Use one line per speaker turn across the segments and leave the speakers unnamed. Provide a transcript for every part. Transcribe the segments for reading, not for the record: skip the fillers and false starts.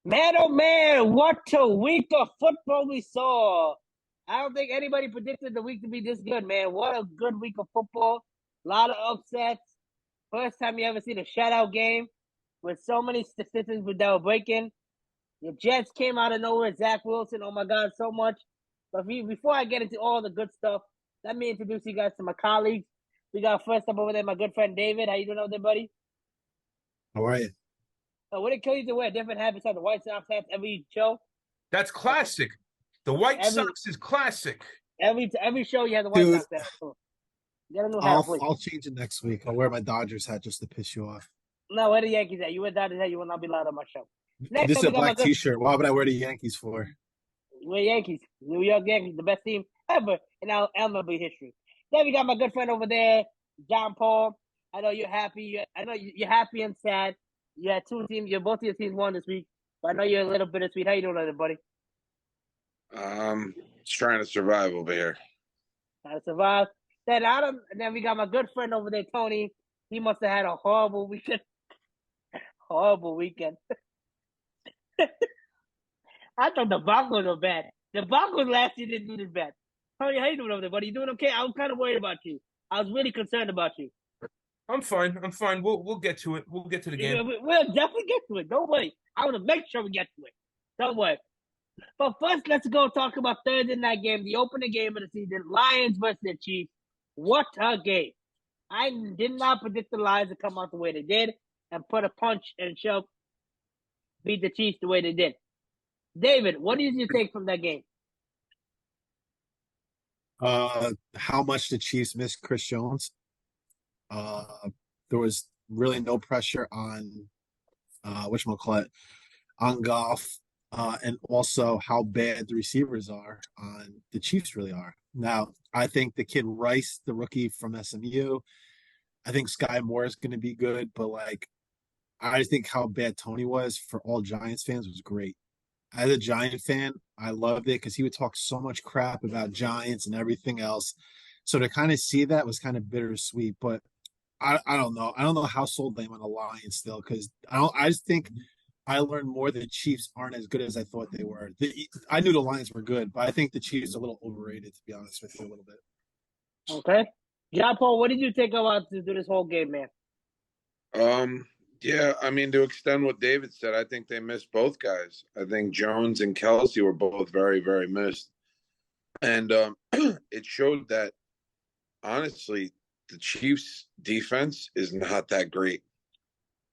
Man, oh man, what a week of football we saw. I don't think anybody predicted the week to be this good, man. What a good week of football. A lot of upsets. First time you ever seen a shutout game with so many statistics that were breaking. The Jets came out of nowhere. Zach Wilson, oh my God, so much. But before I get into all the good stuff, let me introduce you guys to my colleagues. We got first up over there, my good friend David. How you doing over there, buddy?
How are you?
Would it kill you to wear different hats on the White Sox hats every show?
That's classic. The White
Every
Sox is classic.
every show you have the White
Dude,
Sox hat. So get a new hat,
I'll
please.
I'll change it next week. I'll wear my Dodgers hat just to piss you off.
No, where the Yankees at? You wear Dodgers hat, you will not be allowed on my show. Next
This
up,
is a
we got my
black
good
T-shirt. Why would I wear the Yankees for?
we're Yankees. New York Yankees, the best team ever in our MLB history. Then we got my good friend over there, John Paul. I know you're happy. I know you're happy and sad. You had two teams. Both of your teams won this week, but I know you're a little bittersweet. How you doing, everybody?
Just trying to survive over here.
Trying to survive. Then Adam, and then we got my good friend over there, Tony. He must have had a horrible weekend. Horrible weekend. I thought the Broncos were bad. The Broncos last year didn't do this bad. Tony, how you doing over there, buddy? You doing okay? I was kind of worried about you. I was really concerned about you.
I'm fine. I'm fine. We'll get to it. We'll get to the game.
We'll definitely get to it. Don't worry. I want to make sure we get to it. Don't worry. But first, let's go talk about Thursday night game, the opening game of the season, Lions versus the Chiefs. What a game. I did not predict the Lions to come out the way they did and put a punch and shove, beat the Chiefs the way they did. David, what did you take from that game?
How much the Chiefs missed Chris Jones. There was really no pressure on whatchamacallit, on Goff, and also how bad the receivers are on the Chiefs really are. Now, I think the kid Rice, the rookie from SMU, I think Sky Moore is going to be good, but I think how bad Tony was for all Giants fans was great. As a Giant fan, I loved it because he would talk so much crap about Giants and everything else. So to kind of see that was kind of bittersweet, but I don't know. I don't know how sold I am on the Lions still because I just think I learned more that the Chiefs aren't as good as I thought they were. I knew the Lions were good, but I think the Chiefs are a little overrated, to be honest with you, a little bit.
Okay. John Paul, what did you take about to do this whole game, man?
Yeah, I mean, to extend what David said, I think they missed both guys. I think Jones and Kelsey were both very, very missed. And it showed that, honestly, the Chiefs' defense is not that great.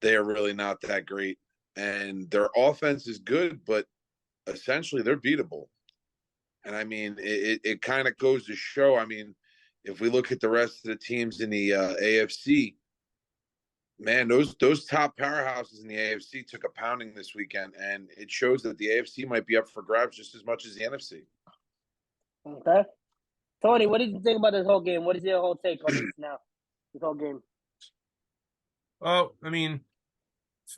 They are really not that great. And their offense is good, but essentially they're beatable. And I mean, it kind of goes to show, I mean, if we look at the rest of the teams in the AFC, man, those top powerhouses in the AFC took a pounding this weekend, and it shows that the AFC might be up for grabs just as much as the NFC.
Okay. Tony, what did you think about this whole game? What is your whole take on this now? This whole game.
Oh, I mean,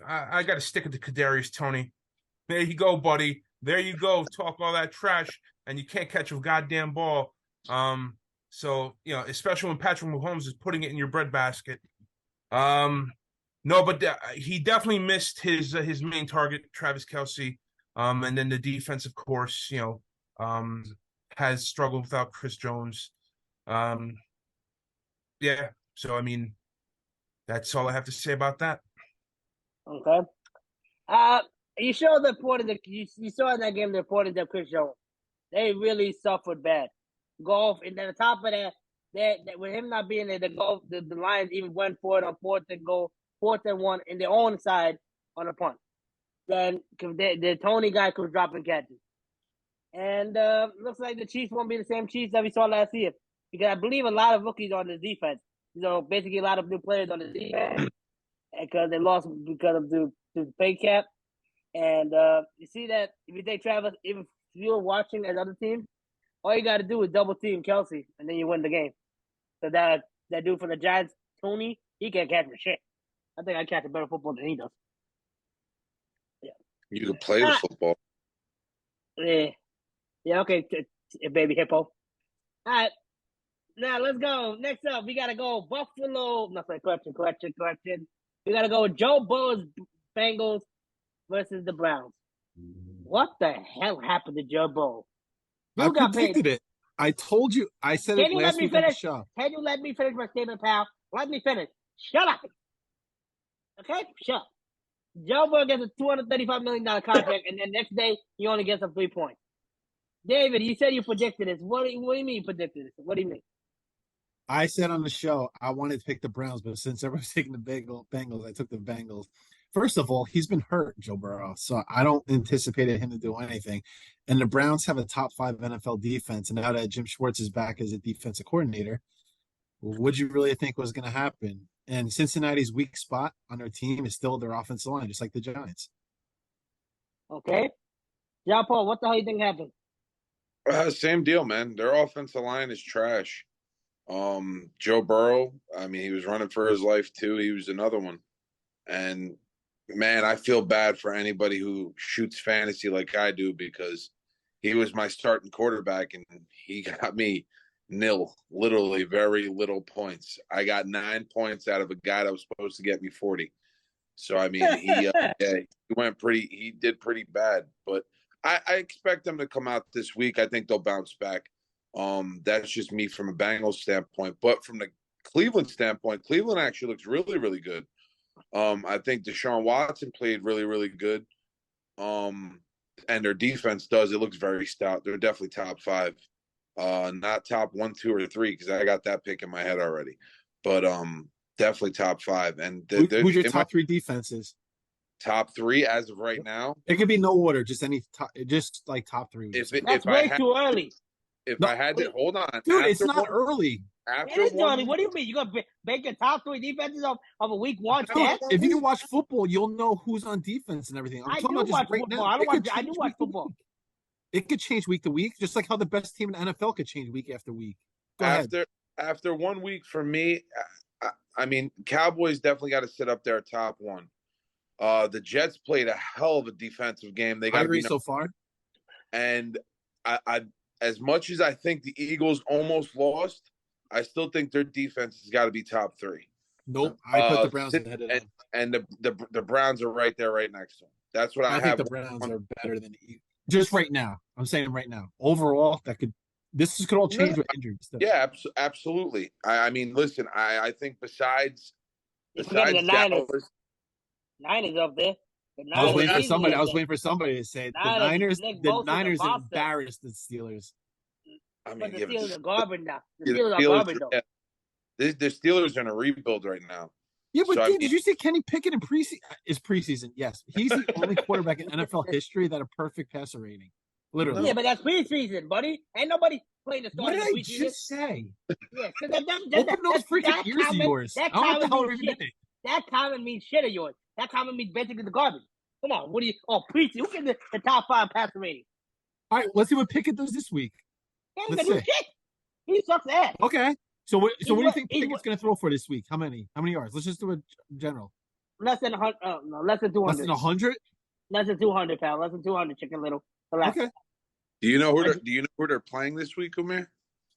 I got to stick it to Kadarius Tony. There you go, buddy. There you go. Talk all that trash, and you can't catch a goddamn ball. So especially when Patrick Mahomes is putting it in your breadbasket. No, but he definitely missed his main target, Travis Kelsey. And then the defense, of course, has struggled without Chris Jones. Yeah. So I mean, that's all I have to say about that.
Okay. You showed the reported that you saw in that game the reported that Chris Jones. They really suffered bad. Golf, and then on top of that, with him not being there, the Lions even went for it on fourth and one in their own side on a punt. Then the Tony guy was dropping catches. And looks like the Chiefs won't be the same Chiefs that we saw last year. Because I believe a lot of rookies on the defense. Basically a lot of new players on the defense because they lost because of the pay cap. And you see that if you take Travis, even if you're watching as other teams, all you got to do is double team Kelsey, and then you win the game. So that dude from the Giants, Tony, he can't catch for shit. I think I catch a better football than he does. Yeah.
You can play the football.
Yeah. Yeah, okay, baby hippo. All right. Now, let's go. Next up, we got to go Buffalo. No, sorry, correction. We got to go Joe Burrow's Bengals versus the Browns. What the hell happened to Joe Burrow?
I
You got paid.
predicted it. I told you. I said
Can
it
you let
last
me
week on the
finish?
show.
Can you let me finish my statement, pal? Let me finish. Shut up. Okay? Shut up. Joe Burrow gets a $235 million contract, and then next day he only gets a 3 points. David, you said you predicted this. What do you mean you predicted this? What do you mean?
I said on the show I wanted to pick the Browns, but since everyone's taking the Bengals, I took the Bengals. First of all, he's been hurt, Joe Burrow, so I don't anticipate him to do anything. And the Browns have a top 5 NFL defense, and now that Jim Schwartz is back as a defensive coordinator, what you really think was going to happen? And Cincinnati's weak spot on their team is still their offensive line, just like the Giants.
Okay? John Paul, what the hell you think happened?
Same deal, man. Their offensive line is trash. Joe Burrow, I mean, he was running for his life too. He was another one. And man, I feel bad for anybody who shoots fantasy like I do because he was my starting quarterback and he got me nil, literally very little points. I got 9 points out of a guy that was supposed to get me 40. So I mean, he he did pretty bad, but I expect them to come out this week. I think they'll bounce back. That's just me from a Bengals standpoint, but from the Cleveland standpoint, Cleveland actually looks really, really good. I think Deshaun Watson played really, really good. And their defense does. It looks very stout. They're definitely top 5. Not top 1, 2, or 3 because I got that pick in my head already. But definitely top 5. And
who's your top 3 defenses?
Top 3 as of right now.
It could be no order, just any, just like top 3.
That's way too early.
If I had to hold on,
dude, it's not early.
It is early. What do you mean? You gonna make your top 3 defenses of a week 1 test?
If you watch football, you'll know who's on defense and everything.
I do watch football. I do watch football.
It could change week to week, just like how the best team in the NFL could change week after week. Go ahead.
After 1 week for me, I mean, Cowboys definitely got to sit up there top 1. The Jets played a hell of a defensive game. They got
I agree so far.
And I as much as I think the Eagles almost lost, I still think their defense has got to be top 3.
Nope, I put the Browns ahead of them.
And the Browns are right there, right next to them. That's what I have.
I think the Browns are better than the Eagles. Just right now. I'm saying right now. Overall, this could all change with injuries.
Yeah, absolutely. I mean, listen, I think besides
the Niners. Niners up there.
I was waiting for somebody to say the Niners embarrassed the Steelers.
I mean,
but the Steelers are garbage now. The Steelers are garbage though.
The Steelers are in a rebuild right now.
Yeah, but did you see Kenny Pickett in preseason? Yes. He's the only quarterback in NFL history that a perfect passer rating. Literally.
Yeah, but that's preseason, buddy. Ain't nobody playing the start
of
the
preseason.
What did I just
say?
Yeah,
open those freaking ears of yours.
That comment means shit of yours. That comment means basically the garbage. Come on, what do you? Oh, preseason. Who gets the top 5 passer rating?
All right, let's see what Pickett does this week.
He ain't gonna do shit. He sucks ass.
Okay. So what do you think Pickett's going to throw for this week? How many yards? Let's just do it general.
Less than 100. No, less than 200.
Less than 100?
Less than 200, pal. Less than 200, Chicken Little. Relax.
Okay.
Do you know who they're playing this week, Umair?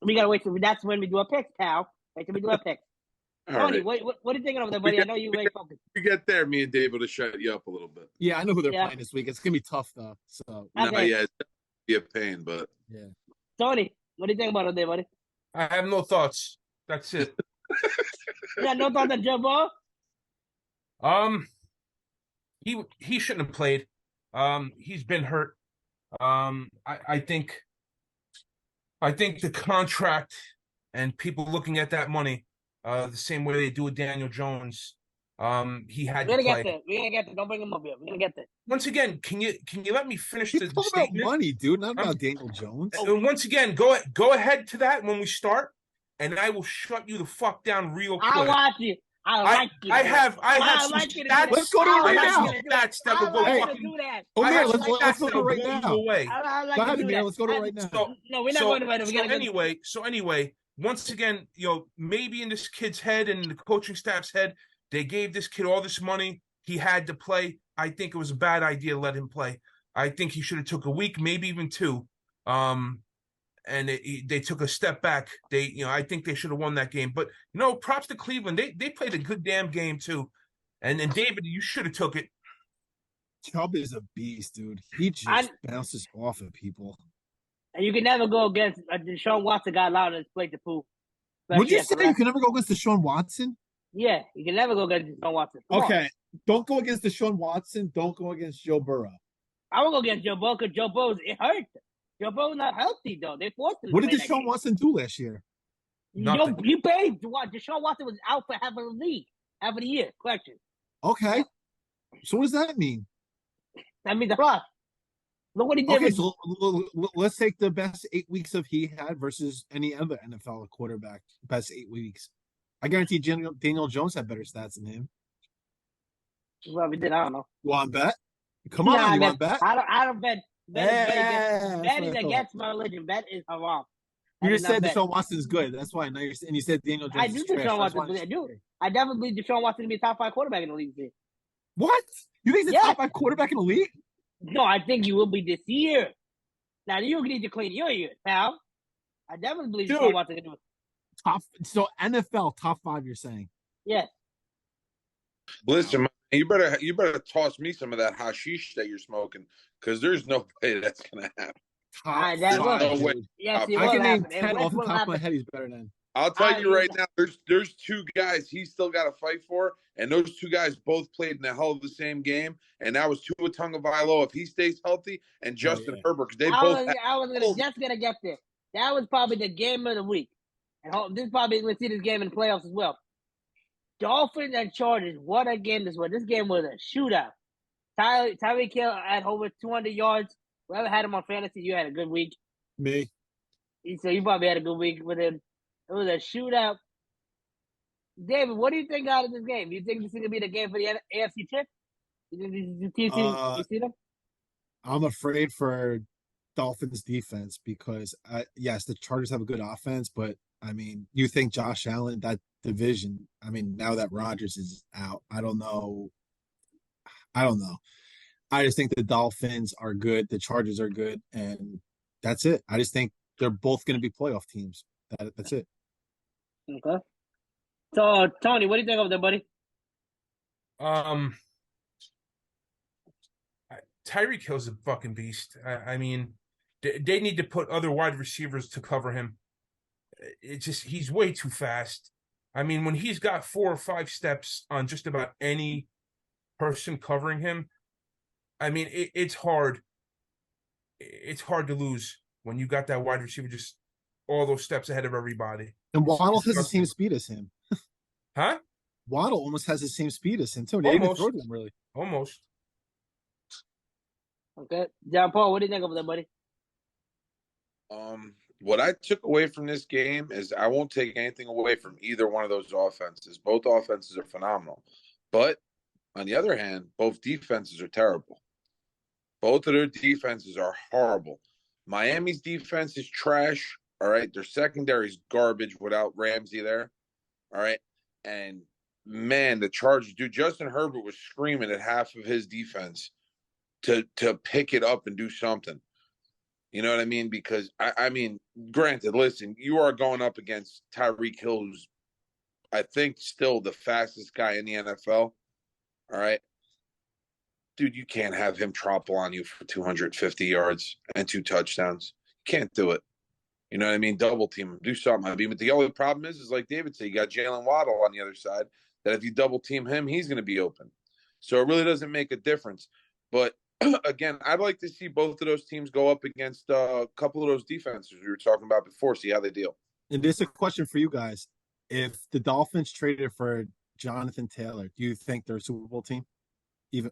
We gotta wait till that's when we do a pick, pal. Wait till we do a pick. Tony, right. what are you thinking over there, buddy? I know you very focused.
We get there, me and David will shut you up a little bit.
Yeah, I know who they're playing this week. It's gonna be tough though. So
okay.
It's gonna be a pain, but
yeah.
Tony, what do you think about it there, buddy?
I have no thoughts. That's it.
Yeah, no thoughts on Joe Burrow?
He shouldn't have played. He's been hurt. I think the contract and people looking at that money, the same way they do with Daniel Jones, he had to play.
We're gonna get there. Don't bring him up here. We're gonna get there.
Once again, can you let me finish the
statement? About money, dude, not about Daniel Jones.
Once again, go ahead to that when we start, and I will shut you the fuck down real quick.
I'll watch you. I
have some stats.
Let's go to it right now.
Stats that will go fucking.
Okay, let's go to it right now.
Go ahead,
man. Let's go to it right now.
No, we're not going to right now.
So anyway, once again, maybe in this kid's head and the coaching staff's head, they gave this kid all this money. He had to play. I think it was a bad idea to let him play. I think he should have took a week, maybe even 2. And they took a step back. I think they should have won that game. But props to Cleveland. They played a good damn game too. And David, you should have took it.
Chubb is a beast, dude. He just bounces off of people.
And you can never go against Deshaun Watson. Got allowed to play the pool.
Would you say you can never go against Deshaun Watson?
Yeah, you can never go against Deshaun Watson.
Okay, don't go against Deshaun Watson. Don't go against Joe Burrow.
I won't go against Joe Burrow because Joe Burrow's hurt. Joe Burrow's not healthy though. They forced him.
What did Deshaun Watson do last year?
You paid. Deshaun Watson was out for half of the league, half of the year. Question.
Okay, so what does that mean?
That means a lot. Look what he did.
Okay, so let's take the best 8 weeks of he had versus any other NFL quarterback. Best 8 weeks. I guarantee Daniel Jones had better stats than him.
Well, we did. I don't know.
You want to bet? Come on, you want to bet?
I don't bet. Bet is against my religion. Bet is haram.
You just said Deshaun Watson is good. That's why. Now and you said Daniel Jones.
I do Deshaun Watson. I do. I definitely believe Deshaun Watson to be a top 5 quarterback in the league.
What? You think he's a top 5 quarterback in the league?
No, I think he will be this year. Now you need to clean your ears, pal. I definitely believe Deshaun Watson can do it.
So NFL top 5, you're saying?
Yes.
Listen, you better toss me some of that hashish that you're smoking, because there's no way that's gonna happen.
No way. Yes,
I can name 10 off the top of my head. He's better than.
I'll tell you right now, there's 2 guys he's still got to fight for, and those 2 guys both played in the hell of the same game, and that was Tua Tagovailoa if he stays healthy, and Justin Herbert, because they both.
I was just gonna get there. That was probably the game of the week, and this probably we'll see this game in the playoffs as well. Dolphins and Chargers. What a game this was! This game was a shootout. Tyreek Hill had over 200 yards. Whoever had him on fantasy, you had a good week.
Me.
So you probably had a good week with him. It was a shootout. David, what do you think out of this game? Do you think this is going to be the game for the AFC chip? You think you see them?
I'm afraid for Dolphins defense because, yes, the Chargers have a good offense, but, I mean, you think Josh Allen, that division, I mean, now that Rodgers is out, I don't know. I just think the Dolphins are good. The Chargers are good, and that's it. I just think they're both going to be playoff teams. That's it.
Okay. So, Tony, what do you think of that, buddy?
Tyreek Hill's a fucking beast. I mean, they need to put other wide receivers to cover him. It's just he's way too fast. I mean, when he's got 4 or 5 steps on just about any person covering him, I mean, it's hard. It's hard to lose when you got that wide receiver just all those steps ahead of everybody.
And Waddle has the same speed as him.
Huh?
Waddle almost has the same speed as him, too. They didn't throw to him, really.
Almost.
Okay. John Paul, what do you think of that, buddy?
What I took away from this game is I won't take anything away from either one of those offenses. Both offenses are phenomenal. But, on the other hand, both defenses are terrible. Both of their defenses are horrible. Miami's defense is trash. All right. Their secondary is garbage without Ramsey there. All right. And man, the Chargers, dude, Justin Herbert was screaming at half of his defense to pick it up and do something. You know what I mean? Because I mean, granted, listen, you are going up against Tyreek Hill, who's I think still the fastest guy in the NFL. All right. Dude, you can't have him trample on you for 250 yards and 2 touchdowns. You can't do it. You know what I mean? Double team him. Do something. I mean, but the only problem is like David said, you got Jalen Waddle on the other side, that if you double team him, he's going to be open. So it really doesn't make a difference. But, again, I'd like to see both of those teams go up against a couple of those defenses we were talking about before, see how they deal.
And this is a question for you guys. If the Dolphins traded for Jonathan Taylor, do you think they're a Super Bowl team? Even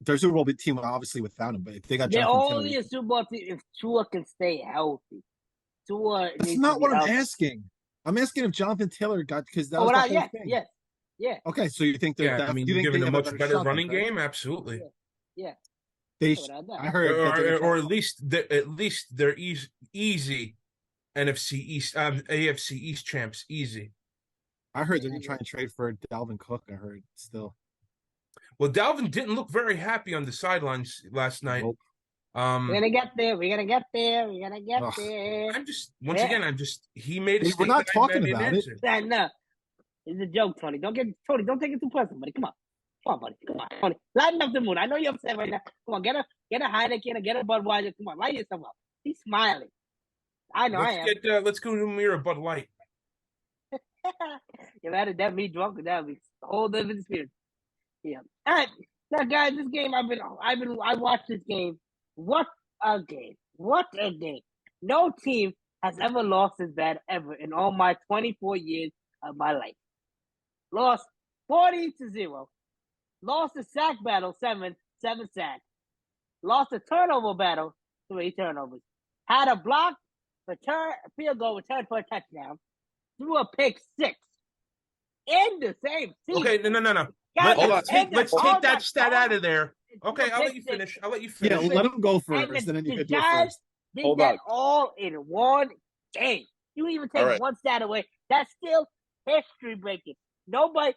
their Super Bowl team, obviously, without him, but if they got Jonathan Taylor.
They're only a Super Bowl team if Tua can stay healthy.
That's not what I'm asking. I'm asking if Jonathan Taylor got, because that was the whole thing.
Yeah.
Okay, so you think they're?
Yeah, I mean, you're giving a much better running game, absolutely.
Yeah.
I heard,
or at least they're easy NFC East, AFC East champs, easy.
I heard they're gonna try and trade for Dalvin Cook. I heard still.
Well, Dalvin didn't look very happy on the sidelines last night.
Nope.
We're gonna get there.
I'm just he made a
We're not talking about it.
No, it's a joke, Tony. Don't take it too personal, buddy. Come on. Come on, buddy. Come on. Lighten up the mood. I know you're upset right now. Come on, get a Heineken, get a Budweiser. Come on, light yourself up. He's smiling. I know I am.
Let's go to a mirror Bud Light.
If I had that me drunk, that would be a whole different experience. Yeah. All right. Now, guys, this game I watched this game. What a game. What a game. No team has ever lost as bad ever in all my 24 years of my life. Lost 40-0. Lost the sack battle, 7 sacks. Lost the turnover battle, 3 turnovers. Had a block, field goal, return for a touchdown. Threw a pick 6 in the same season.
Okay, no. Let's take that stat out of there. Okay, I'll let you finish.
Yeah, let him go first, and then you can do first.
Did that all in one game. You even take one stat away. That's still history breaking. Nobody,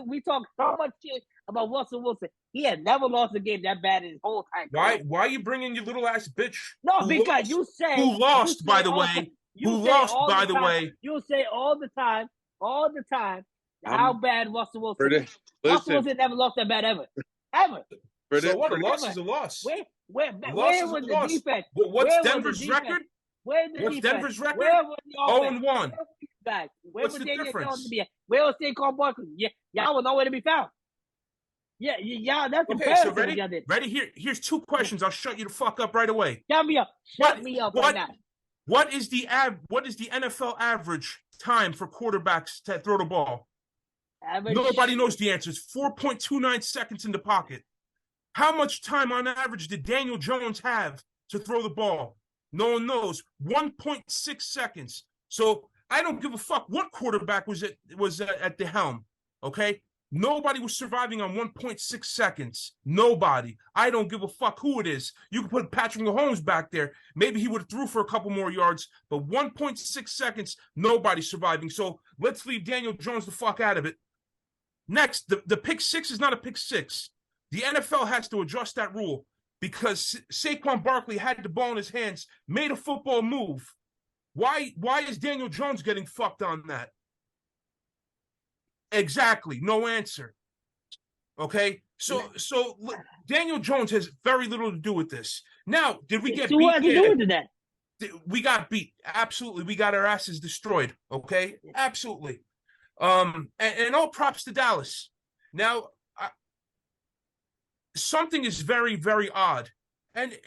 we talk so much shit about Russell Wilson. He has never lost a game that bad in his whole time.
Why are you bringing your little ass bitch?
No, because you say
who lost, by the way. Who lost, by the way.
You say all the time, how bad Russell Wilson is. Russell Wilson never lost that bad ever.
So what? A loss is a loss.
Where was the defense?
What's Denver's record?
What's
Denver's record?
Where was the
0-1.
Where
What's
was
the
Daniel
difference?
Jones to be at? Where was Saquon Barkley? Y'all was nowhere to be found. Yeah, y'all. That's
okay. So ready? Here's 2 questions. I'll shut you the fuck up right away.
Shut me up. Shut me up right now.
What is the NFL average time for quarterbacks to throw the ball? Nobody knows the answer. It's 4.29 seconds in the pocket. How much time on average did Daniel Jones have to throw the ball? No one knows. 1.6 seconds. So I don't give a fuck what quarterback was at the helm. Okay, nobody was surviving on 1.6 seconds. Nobody. I don't give a fuck who it is. You can put Patrick Mahomes back there. Maybe he would have threw for a couple more yards, but 1.6 seconds, nobody surviving. So let's leave Daniel Jones the fuck out of it. Next, the pick 6 is not a pick 6. The NFL has to adjust that rule because Saquon Barkley had the ball in his hands, made a football move. Why is Daniel Jones getting fucked on that? Exactly. No answer. Okay? So Daniel Jones has very little to do with this. Now, did we get beat?
What to do with that?
We got beat. Absolutely. We got our asses destroyed. Okay? Absolutely. And all props to Dallas. Now, something is very, very odd. And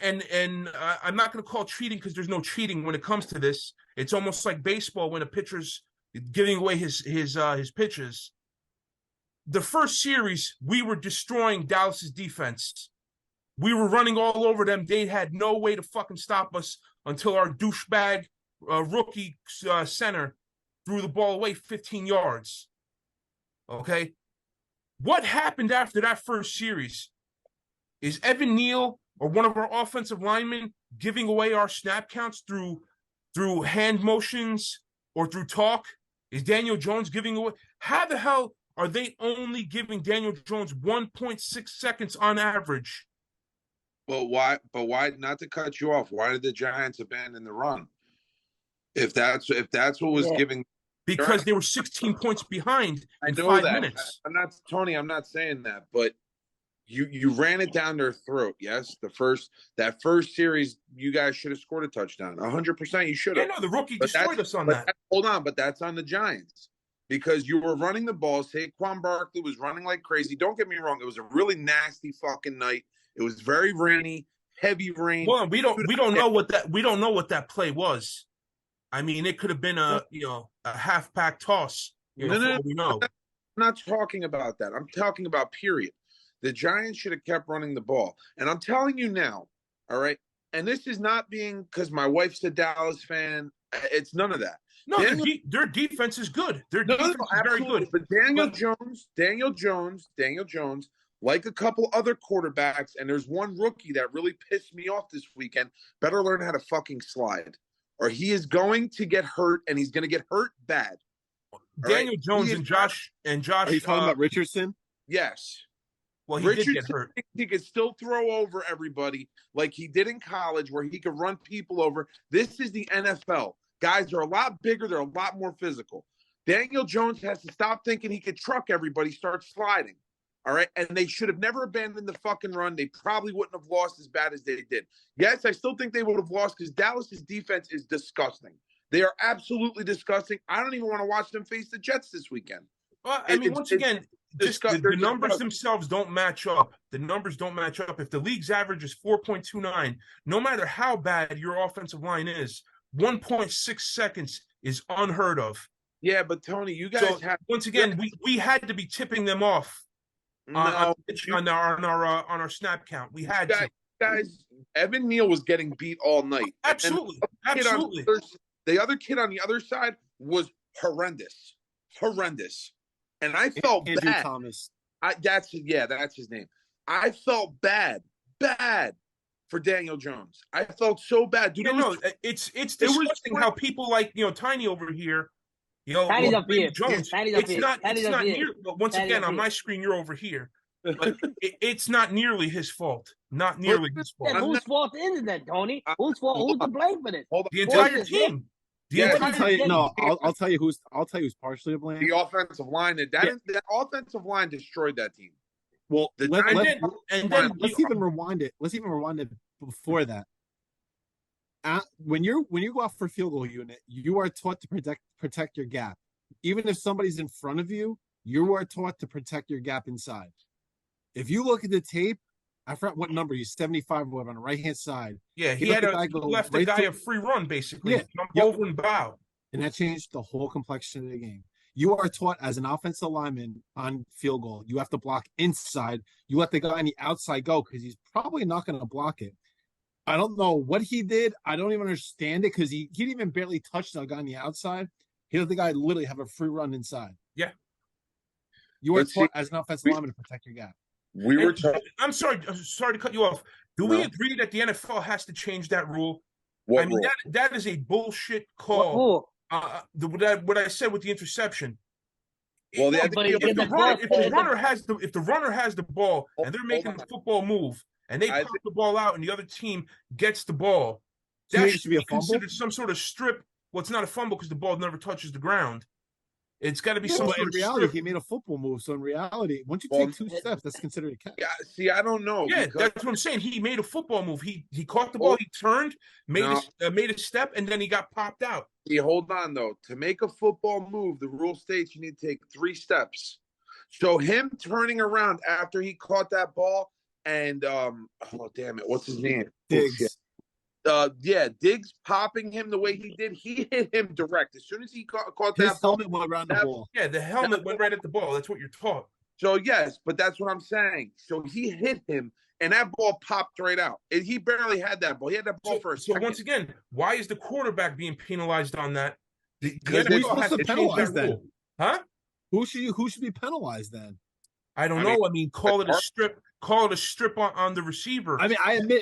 I'm not going to call cheating because there's no cheating when it comes to this. It's almost like baseball when a pitcher's giving away his pitches. The first series, we were destroying Dallas's defense. We were running all over them. They had no way to fucking stop us until our douchebag rookie center threw the ball away 15 yards. Okay? What happened after that first series? Is Evan Neal or one of our offensive linemen giving away our snap counts through hand motions or through talk? Is Daniel Jones giving away? How the hell are they only giving Daniel Jones 1.6 seconds on average?
But why, not to cut you off, why did the Giants abandon the run? If that's what was giving.
Because they were 16 points behind in 5 minutes.
I'm not saying that, but you ran it down their throat. Yes, that first series, you guys should have scored a touchdown. 100%, you should have.
Yeah, no, the rookie destroyed us on that.
Hold on, but that's on the Giants because you were running the ball. Saquon Barkley was running like crazy. Don't get me wrong; it was a really nasty fucking night. It was very rainy, heavy rain.
Well, we don't know what that play was. I mean, it could have been a half-pack toss.
No. I'm not talking about that. I'm talking about period. The Giants should have kept running the ball. And I'm telling you now, all right, and this is not being because my wife's a Dallas fan. It's none of that.
No, their defense is good. Their defense is very good.
But Daniel Jones, like a couple other quarterbacks, and there's one rookie that really pissed me off this weekend, better learn how to fucking slide. Or he is going to get hurt, and he's going to get hurt bad.
Daniel Jones and Josh.
Are you talking about Richardson?
Yes.
Well, he did get hurt.
He could still throw over everybody like he did in college, where he could run people over. This is the NFL. Guys are a lot bigger. They're a lot more physical. Daniel Jones has to stop thinking he could truck everybody, start sliding. All right. And they should have never abandoned the fucking run. They probably wouldn't have lost as bad as they did. Yes, I still think they would have lost because Dallas's defense is disgusting. They are absolutely disgusting. I don't even want to watch them face the Jets this weekend.
Well, I mean, once again, just the numbers themselves don't match up. The numbers don't match up. If the league's average is 4.29, no matter how bad your offensive line is, 1.6 seconds is unheard of.
Yeah, but Tony, you guys have
once again, we had to be tipping them off on our snap count. We had to.
Guys, Evan Neal was getting beat all night.
Absolutely.
The other kid on the other side was horrendous. And I felt
Andrew
bad.
Thomas.
That's his name. I felt bad for Daniel Jones. I felt so bad. Dude,
it's disgusting how people like, Tiny over here,
Tiny's up here.
Jones. It's not near, but once again, on my screen, you're over here. But it's not nearly his fault. Not nearly his fault.
Then whose fault is it then, Tony? Whose fault? Who's to blame for this?
The entire team.
I'll tell you who's partially to blame.
The offensive line. That offensive line destroyed that team.
Well, let's even rewind it. Let's even rewind it before that. When you go out for field goal unit, you are taught to protect your gap. Even if somebody's in front of you, you are taught to protect your gap inside. If you look at the tape, I forgot what number he's 75 on the right hand side.
Yeah, he left the guy a free run basically.
Yeah,
jump over and bow,
and that changed the whole complexion of the game. You are taught as an offensive lineman on field goal, you have to block inside. You let the guy on the outside go because he's probably not going to block it. I don't know what he did. I don't even understand it because he didn't even barely touch the guy on the outside. He let the guy literally have a free run inside.
Yeah.
You are taught as an offensive lineman to protect your gap.
I'm sorry to cut you off. We agree that the NFL has to change that rule?
Rule?
That is a bullshit call. What I said with the interception.
Well,
if the runner has the ball and they're making a football move and they pop the ball out and the other team gets the ball, that should be considered some sort of strip. Well, it's not a fumble because the ball never touches the ground. It's got to be some sort of
reality.
strip.
He made a football move, so in reality, once you take 2 steps, that's considered a catch.
Yeah, see, I don't know.
Yeah, that's what I'm saying. He made a football move. He caught the ball, he turned, made a step, and then he got popped out.
Yeah, hold on though. To make a football move, the rule states you need to take 3 steps. So him turning around after he caught that ball, and what's his name?
Diggs.
Diggs popping him the way he did, he hit him direct. As soon as he caught that
ball, helmet went around the ball.
Yeah, the helmet went right at the ball. That's what you're taught.
So, yes, but that's what I'm saying. So he hit him, and that ball popped right out. He barely had that ball. He had that ball for a second.
So, once again, why is the quarterback being penalized on that?
Who's supposed to penalize then?
Huh?
Who should be penalized then?
I don't know. I mean, call it a strip. Call it a strip on the receiver.
I mean,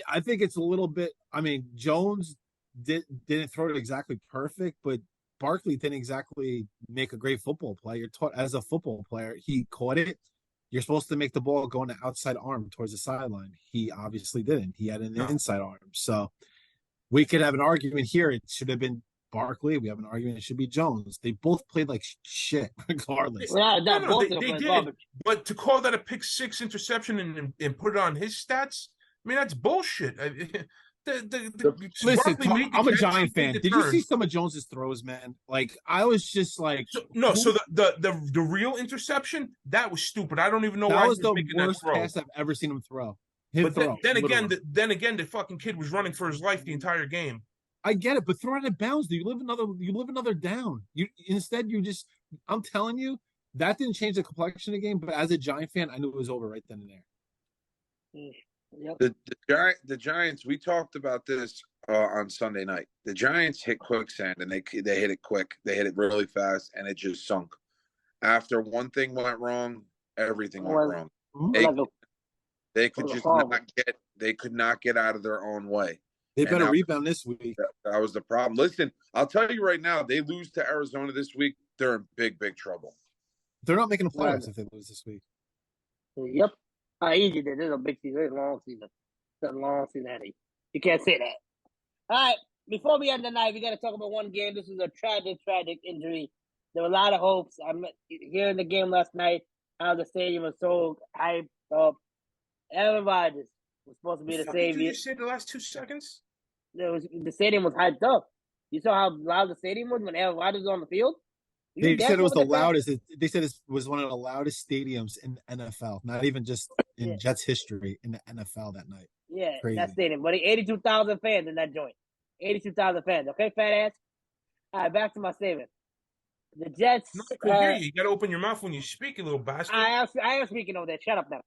I think it's a little bit. I mean, Jones didn't throw it exactly perfect, but Barkley didn't exactly make a great football play. You're taught as a football player, he caught it. You're supposed to make the ball go on the outside arm towards the sideline. He obviously didn't. He had an inside arm. So we could have an argument here. It should have been Barkley. We have an argument. It should be Jones. They both played like shit, regardless.
They did. But to call that a pick 6 interception and put it on his stats, I mean, that's bullshit.
Listen, I'm a Giant fan. Did you see some of Jones's throws, man? Like, I was just like,
So the real interception, that was stupid. I don't even know why
that was the
making
worst
that throw.
pass I've ever seen him throw.
Then again, the fucking kid was running for his life the entire game.
I get it, but throw it out of bounds. You live another down. I'm telling you, that didn't change the complexion of the game. But as a Giant fan, I knew it was over right then and there.
Yep.
The Giants. We talked about this on Sunday night. The Giants hit quicksand, and they hit it quick. They hit it really fast, and it just sunk. After one thing went wrong, everything went wrong. They could not get out of their own way.
They better rebound this week.
That was the problem. Listen, I'll tell you right now, they lose to Arizona this week, they're in big, big trouble.
They're not making the playoffs if they lose this week.
Yep. Easy. This is a big season. It's a long season. It's a long season, Eddie. You can't say that. All right. Before we end the night, we got to talk about one game. This is a tragic, tragic injury. There were a lot of hopes. I'm here in the game last night. how the stadium was so hyped up. Aaron Rodgers was supposed to be the
What did you
savior.
just say the last 2 seconds?
The stadium was hyped up. You saw how loud the stadium was when Aaron Rodgers was on the field? You
They
there
said it was
for
the
the fact?
loudest. They said it was one of the loudest stadiums in the NFL, not even just
Yeah,
in Jets history in the NFL that night.
yeah, that
Crazy.
stadium. But 82,000 fans in that joint. 82,000 fans. Okay, fat ass? All right, back to my statement. The Jets,
No, I could hear you. You got to open your mouth when you speak, you little bastard.
I am speaking over there. Shut up now.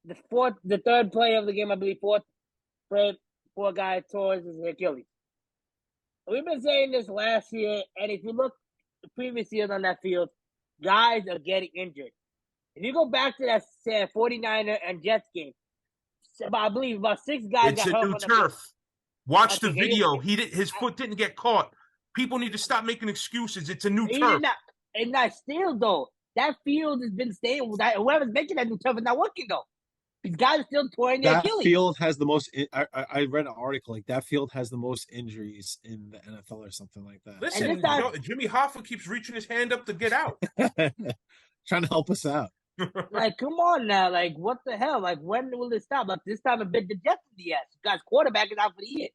The third play of the game, I believe, fourth play, poor guy towards his Achilles. We've been saying this last year, and if you look the previous years on that field, guys are getting injured. If you go back to that 49er and Jets game, I believe about 6 guys
It's
got
a
hurt
new
on the field.
turf. Watch the
Okay,
video. His foot didn't get caught. People need to stop making excuses. It's a new
he
turf.
did not, and not still though. That field has been staying. Whoever's making that new turf is not working though. These guys are still touring their
That
Achilles.
field has the most. I read an article like that field has the most injuries in the NFL or something like that.
Listen, Jimmy Hoffa keeps reaching his hand up to get out.
Trying to help us out.
Like, come on now. Like, what the hell? Like, when will it stop? Like, this time it bit the Jets in the ass. You guys' quarterback is out for the year.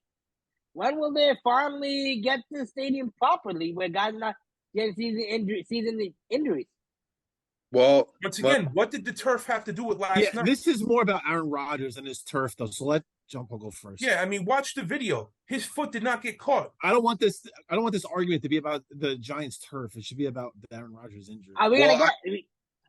When will they finally get to the stadium properly where guys are not getting season injuries?
Well,
once again, what did the turf have to do with last night?
This is more about Aaron Rodgers and his turf, though. So let Jumpo go first.
Yeah, I mean, watch the video. His foot did not get caught.
I don't want this argument to be about the Giants' turf. It should be about the Aaron Rodgers injury.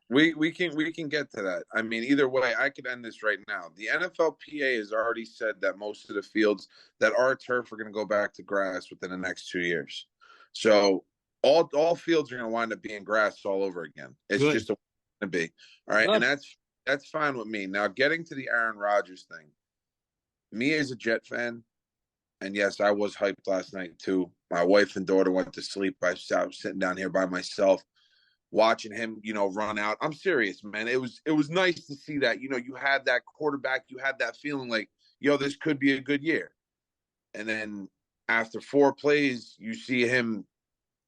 We can get to that. I mean, either way, I could end this right now. The NFLPA has already said that most of the fields that are turf are going to go back to grass within the next 2 years. So all fields are going to wind up being grass all over again. It's
Good.
just a to be. All right,
Good.
and that's fine with me. Now, getting to the Aaron Rodgers thing, me as a Jet fan, and yes, I was hyped last night too. My wife and daughter went to sleep. I was sitting down here by myself, watching him, run out. I'm serious, man. It was nice to see that. You had that quarterback. You had that feeling like, this could be a good year. And then after 4 plays, you see him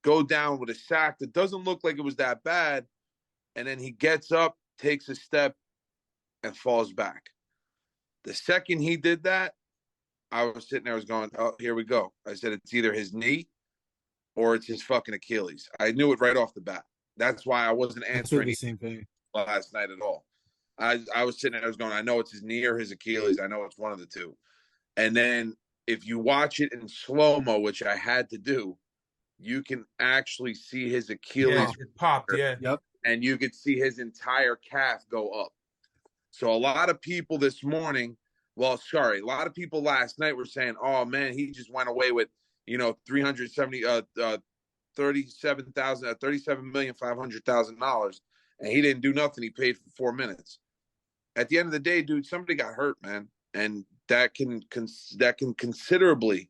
go down with a sack that doesn't look like it was that bad. And then he gets up, takes a step, and falls back. The second he did that, I was sitting there, I was going, oh, here we go. I said, it's either his knee or it's his fucking Achilles. I knew it right off the bat. That's why I wasn't answering
the same thing
last night at all. I was sitting there, I was going, I know it's his knee or his Achilles. I know it's one of the two. And then if you watch it in slow-mo, which I had to do, you can actually see his Achilles.
Yeah, it popped, yeah.
Yep.
And you could see his entire calf go up. So a lot of people this morning, a lot of people last night were saying, oh, man, he just went away with, $37,500,000, and he didn't do nothing. He paid for 4 minutes. At the end of the day, dude, somebody got hurt, man, and that can considerably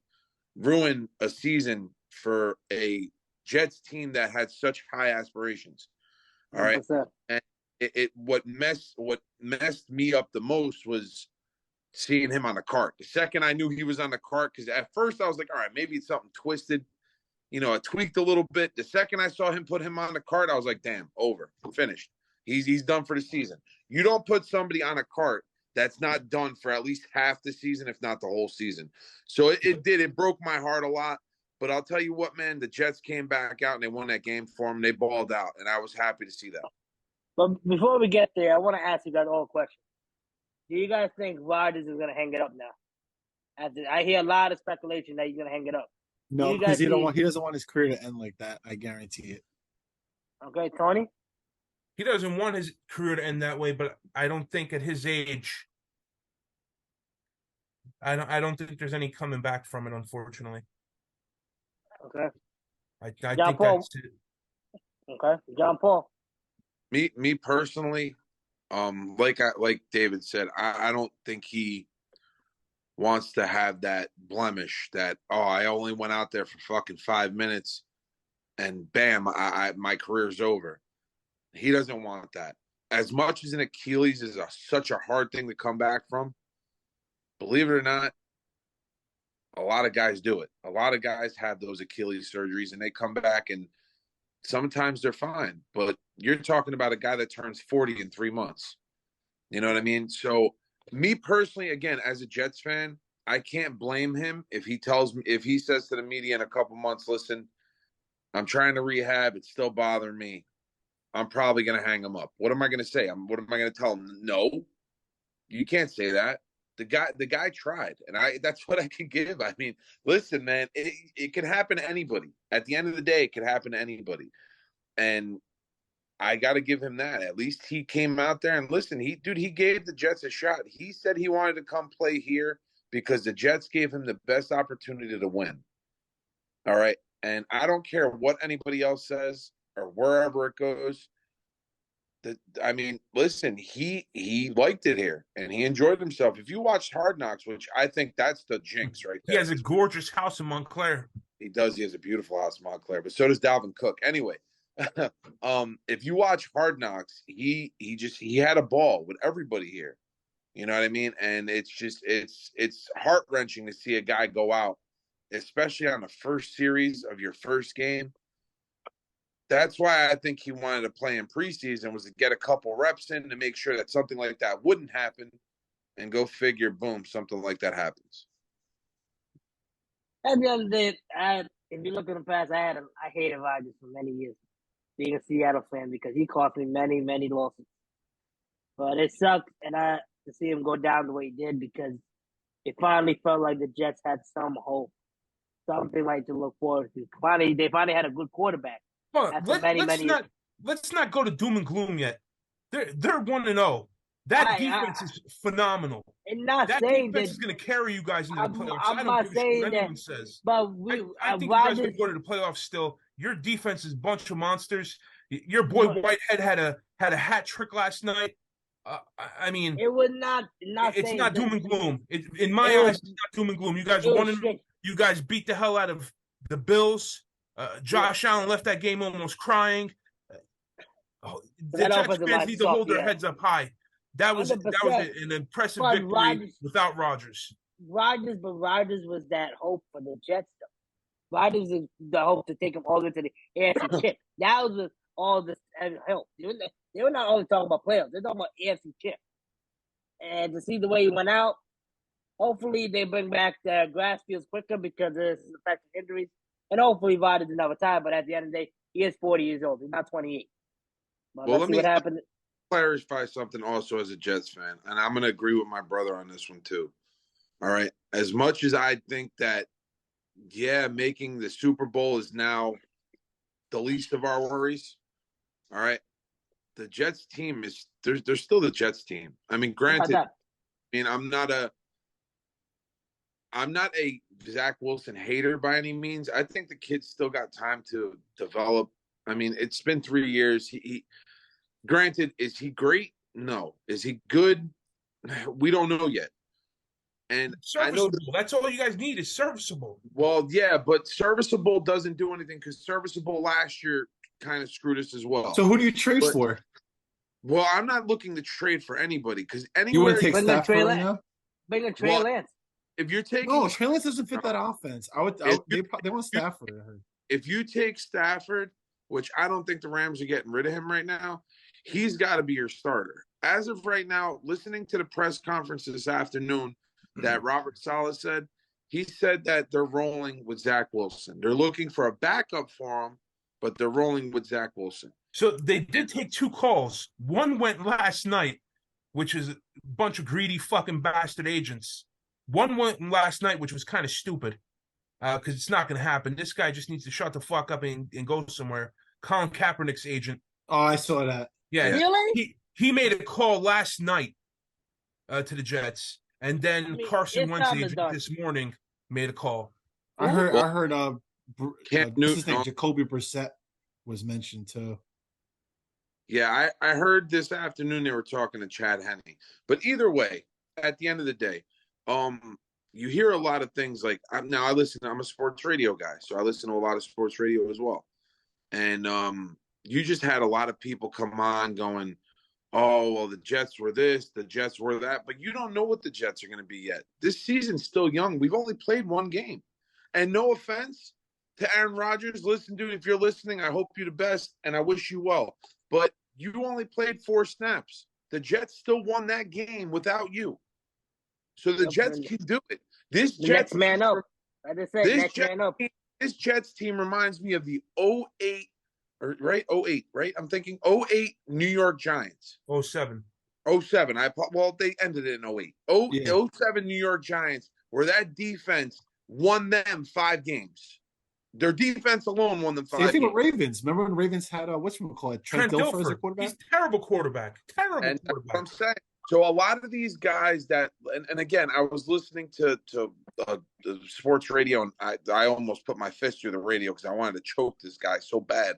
ruin a season for a Jets team that had such high aspirations. All right,
100%.
and what messed me up the most was seeing him on the cart. The second I knew he was on the cart, because at first I was like, all right, maybe it's something twisted. I tweaked a little bit. The second I saw him put him on the cart, I was like, damn, over, finished. He's done for the season. You don't put somebody on a cart that's not done for at least half the season, if not the whole season. So it broke my heart a lot. But I'll tell you what, man, the Jets came back out and they won that game for them. They balled out, and I was happy to see that.
But before we get there, I want to ask you guys all a question. Do you guys think Rodgers is going to hang it up now? I hear a lot of speculation that he's going to hang it up.
No, because he doesn't want his career to end like that. I guarantee it.
Okay, Tony?
He doesn't want his career to end that way, but I don't think at his age, I don't think there's any coming back from it, unfortunately.
Okay.
I think that's it.
Okay, John Paul.
Me personally, like David said, I don't think he wants to have that blemish that, I only went out there for fucking 5 minutes and bam, my career's over. He doesn't want that. As much as an Achilles is such a hard thing to come back from, believe it or not, a lot of guys do it. A lot of guys have those Achilles surgeries and they come back and sometimes they're fine. But you're talking about a guy that turns 40 in 3 months. You know what I mean? So me personally, again, as a Jets fan, I can't blame him if he says to the media in a couple months, listen, I'm trying to rehab, it's still bothering me. I'm probably going to hang him up. What am I going to say? What am I going to tell him? No, you can't say that. The guy tried, and that's what I can give. I mean, listen, man, it can happen to anybody. At the end of the day, it can happen to anybody. And I got to give him that. At least he came out there and listen, he gave the Jets a shot. He said he wanted to come play here because the Jets gave him the best opportunity to win. All right. And I don't care what anybody else says or wherever it goes. I mean, listen, he liked it here and he enjoyed himself. If you watched Hard Knocks, which I think that's the jinx right there.
He has a gorgeous house in Montclair.
He does. He has a beautiful house in Montclair, but so does Dalvin Cook. Anyway, if you watch Hard Knocks, he had a ball with everybody here. You know what I mean? And it's heart-wrenching to see a guy go out, especially on the first series of your first game. That's why I think he wanted to play in preseason, was to get a couple reps in to make sure that something like that wouldn't happen, and go figure, boom, something like that happens.
At the end of the day, if you look in the past, I hated Rodgers for many years, being a Seattle fan, because he cost me many, many losses. But it sucked, and to see him go down the way he did, because it finally felt like the Jets had some hope, something like to look forward to. They finally had a good quarterback.
Let's not go to doom and gloom yet. They're 1-0. That defense is phenomenal.
And not
that
saying
defense
that
is going to carry you guys into the playoffs.
I'm not saying what anyone
says.
But
I think you guys can go to the playoffs still. Your defense is a bunch of monsters. Your boy Whitehead had a hat trick last night. I mean,
it was not.
It's not doom and gloom. In my eyes, it's not doom and gloom. You guys won. You guys beat the hell out of the Bills. Josh Allen left that game almost crying. The Jets fans need to hold their heads up high. That was an impressive victory without Rodgers.
Rodgers was that hope for the Jets, though. Rodgers is the hope to take them all into the AFC chip. That was all this help. They were not only talking about playoffs; they're talking about AFC chip. And to see the way he went out, hopefully they bring back the grass fields quicker because there's the fact of injuries. And hopefully Rodgers another time, but at the end of the day, he is 40 years old. He's not 28. But let's see what happens.
Clarify something also as a Jets fan, and I'm going to agree with my brother on this one too. All right. As much as I think that, making the Super Bowl is now the least of our worries. All right. The Jets team they're still the Jets team. I mean, granted, I'm not a Zach Wilson hater by any means. I think the kid's still got time to develop. I mean, it's been 3 years. Granted, is he great? No. Is he good? We don't know yet. And
serviceable. That's all you guys need is serviceable.
Well, yeah, but serviceable doesn't do anything because serviceable last year kind of screwed us as well.
So who do you trade for?
Well, I'm not looking to trade for anybody because
you wouldn't take Stafford right now.
Bring a Trey Lance.
If you're taking
Trey Lance doesn't fit that offense. They want Stafford.
If you take Stafford, which I don't think the Rams are getting rid of him right now, he's got to be your starter. As of right now, listening to the press conference this afternoon that Robert Saleh said, he said that they're rolling with Zach Wilson. They're looking for a backup for him, but they're rolling with Zach Wilson.
So they did take 2 calls. One went last night, which is a bunch of greedy fucking bastard agents. One went last night, which was kind of stupid because it's not going to happen. This guy just needs to shut the fuck up and go somewhere. Colin Kaepernick's agent.
Oh, I saw that.
Yeah.
Really?
He made a call last night to the Jets, and then Carson Wentz's agent this morning made a call.
I heard his name, Jacoby Brissett was mentioned too.
Yeah, I heard this afternoon they were talking to Chad Henne. But either way, at the end of the day, you hear a lot of things like I'm a sports radio guy, so I listen to a lot of sports radio as well. And you just had a lot of people come on going, oh, well, the Jets were this, the Jets were that, but you don't know what the Jets are going to be yet. This season's still young. We've only played 1 game. And no offense, to Aaron Rodgers, listen, dude, if you're listening, I hope you the best, and I wish you well. But you only played 4 snaps. The Jets still won that game without you. So the Jets can do it. This Jets
next man up. I just said next man up.
This Jets team reminds me of the 08, right? 08, right? I'm thinking 08 New York Giants.
07.
07. They ended it in 08. 07 New York Giants, where that defense won them 5 games. Their defense alone won them 5 games.
Same thing with Ravens. Remember when Ravens had whatchamacallit, Trent Dilfer as a quarterback?
He's terrible quarterback. Terrible
and
quarterback.
That's what I'm saying. So a lot of these guys that, and again, I was listening to the sports radio, and I almost put my fist through the radio because I wanted to choke this guy so bad.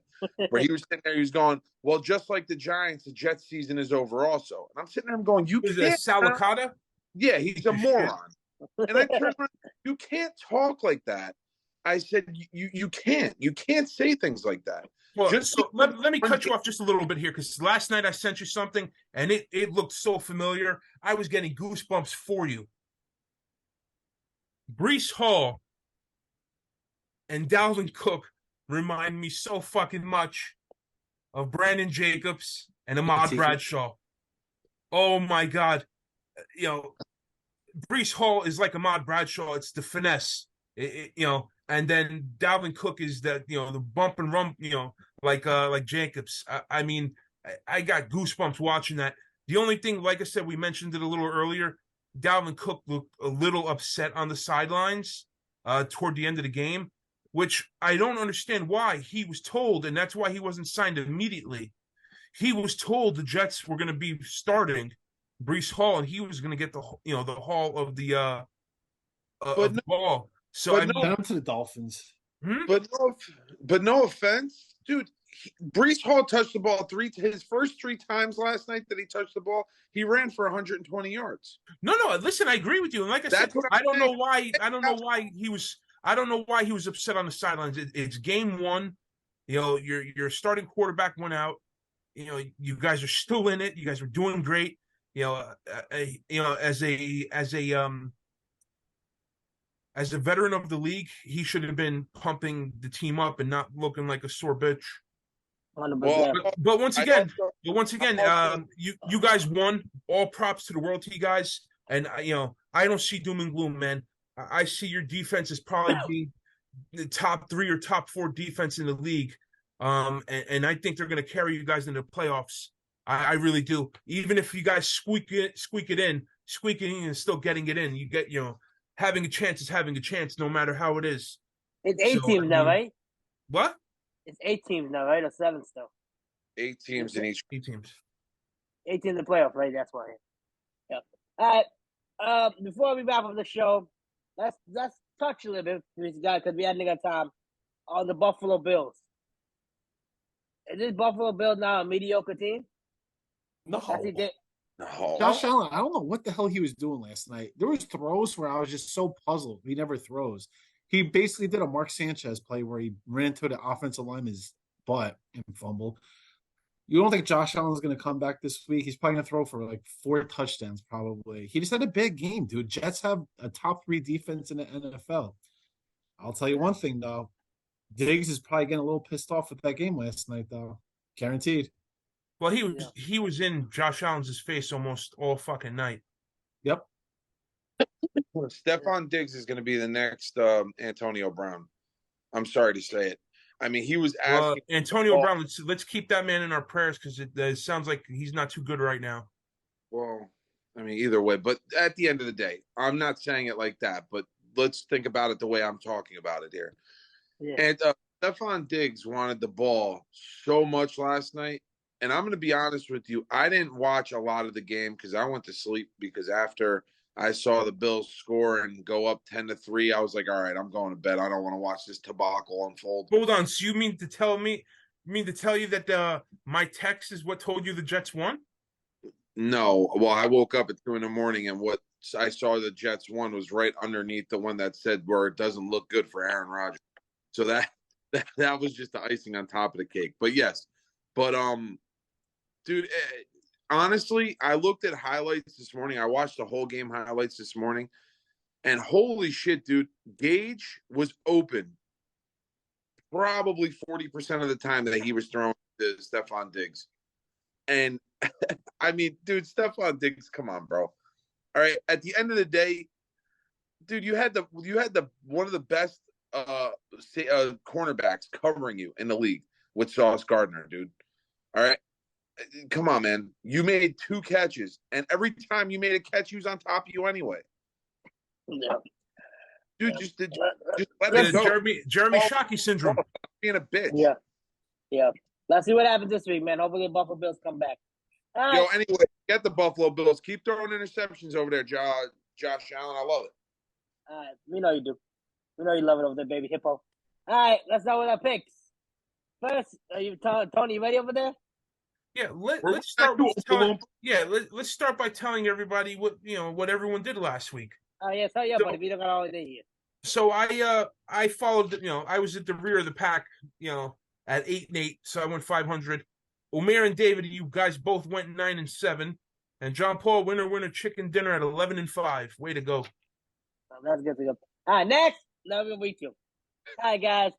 Where he was sitting there, he was going, well, just like the Giants, the Jets season is over also. And I'm sitting there, I'm going, you
Is
can't.
it Salicata?
Yeah, he's a moron. And I turned around, you can't talk like that. I said, you can't say things like that.
Well, let me cut you off just a little bit here, because last night I sent you something, and it looked so familiar. I was getting goosebumps for you. Breece Hall and Dalvin Cook remind me so fucking much of Brandon Jacobs and Ahmad Bradshaw. Oh, my God. Breece Hall is like Ahmad Bradshaw. It's the finesse, and then Dalvin Cook is the bump and rump, like Jacobs. I mean, I got goosebumps watching that. The only thing, like I said, we mentioned it a little earlier, Dalvin Cook looked a little upset on the sidelines toward the end of the game, which I don't understand why. He was told, and that's why he wasn't signed immediately. He was told the Jets were going to be starting Breece Hall, and he was going to get the haul of the ball. So I
send him to the Dolphins.
But no offense, dude. Breece Hall touched the ball his first 3 times last night that he touched the ball. He ran for 120 yards.
No. Listen, I agree with you. And like I said, I don't know why he was upset on the sidelines. It's game 1. Your starting quarterback went out. You guys are still in it. You guys are doing great. As a veteran of the league, he should have been pumping the team up and not looking like a sore bitch. But once again, you guys won. All props to the world to you guys. And I don't see doom and gloom, man. I see your defense as probably being the top 3 or top 4 defense in the league. And I think they're going to carry you guys into the playoffs. I really do. Even if you guys squeaking in and still getting it in, you get having a chance is having a chance, no matter how it is.
It's 8 teams now, right?
What?
It's 8 teams now, right? Or 7 still?
8 teams in each.
8 teams.
8 teams in the playoff, right? That's why. Yep. All right. Before we wrap up the show, let's touch a little bit, because we had nigga time, on the Buffalo Bills. Is this Buffalo Bills now a mediocre team?
No.
No.
Josh Allen, I don't know what the hell he was doing last night. There was throws where I was just so puzzled. He never throws. He basically did a Mark Sanchez play where he ran into the offensive lineman's butt and fumbled. You don't think Josh Allen's going to come back this week? He's probably going to throw for like 4 touchdowns probably. He just had a big game, dude. Jets have a top 3 defense in the NFL. I'll tell you one thing, though. Diggs is probably getting a little pissed off with that game last night, though. Guaranteed.
Well, he was in Josh Allen's face almost all fucking night.
Yep.
Stephon Diggs is going to be the next Antonio Brown. I'm sorry to say it. I mean, he was asking
Antonio Brown. Let's keep that man in our prayers, because it sounds like he's not too good right now.
Well, I mean, either way. But at the end of the day, I'm not saying it like that. But let's think about it the way I'm talking about it here. Yeah. And Stephon Diggs wanted the ball so much last night. And I'm going to be honest with you. I didn't watch a lot of the game because I went to sleep, because after I saw the Bills score and go up 10-3, I was like, all right, I'm going to bed. I don't want to watch this debacle unfold.
Hold on. So you mean to tell you that my text is what told you the Jets won?
No. Well, I woke up at 2 a.m, and what I saw the Jets won was right underneath the one that said where it doesn't look good for Aaron Rodgers. So that was just the icing on top of the cake. But yes. But dude, honestly, I looked at highlights this morning. I watched the whole game highlights this morning, and holy shit, dude, Gage was open probably 40% of the time that he was throwing to Stephon Diggs. And I mean, dude, Stephon Diggs, come on, bro. All right. At the end of the day, dude, you had the one of the best cornerbacks covering you in the league with Sauce Gardner, dude. All right. Come on, man. You made 2 catches, and every time you made a catch, he was on top of you anyway.
Yeah.
Dude, just let it go.
Jeremy Shockey syndrome.
Being a bitch.
Yeah. Let's see what happens this week, man. Hopefully the Buffalo Bills come back. All right.
Yo, anyway, get the Buffalo Bills. Keep throwing interceptions over there, Josh Allen. I love it.
All right. We know you do. We know you love it over there, baby hippo. All right. Let's start with our picks. First, are you Tony, you ready over there?
Yeah, let's start with let's start by telling everybody what everyone did last week.
Oh yeah, so buddy, we don't got all day here.
So I followed, I was at the rear of the pack, at 8-8, so I went 500. Omer and David, you guys both went 9-7, and John Paul, winner chicken dinner at 11-5. Way to go!
Oh, that's good to go. All right, next, another week you. All right, guys,